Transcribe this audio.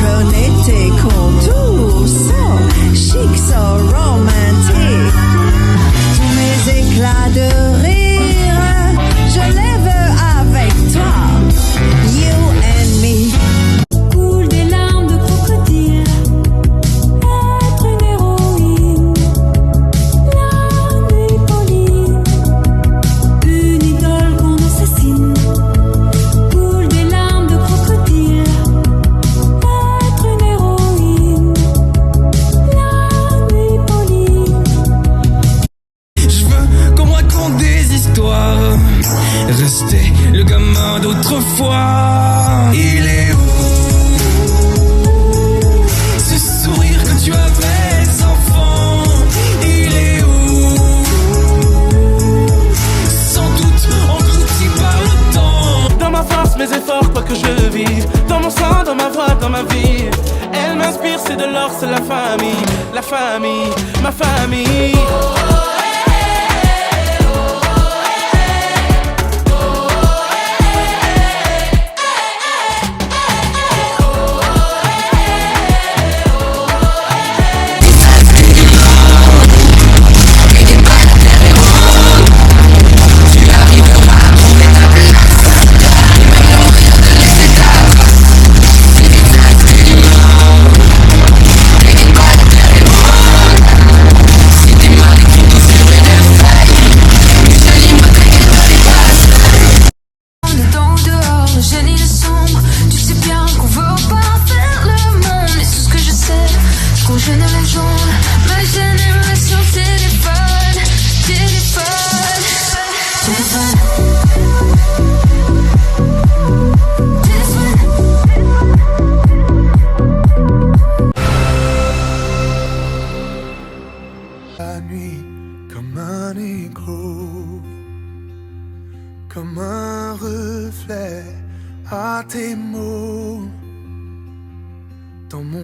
cœur n'était qu'en so chic, so romantique. Tous mes éclats de rire, je les veux avec toi. You and me. Coule des larmes de crocodile, être une héroïne. La nuit, Pauline, une idole qu'on assassine. Coule des larmes de crocodile, être une héroïne. La nuit, Pauline. Je veux qu'on me raconte des histoires, rester le gamin d'autrefois. Il est où ce sourire que tu avais enfant? Il est où, sans doute englouti par le temps? Dans ma force, mes efforts, quoi que je vive. Dans mon sang, dans ma voix, dans ma vie. Elle m'inspire, c'est de l'or, c'est la famille, ma famille. La nuit comme un écho, comme un reflet à tes mots dans mon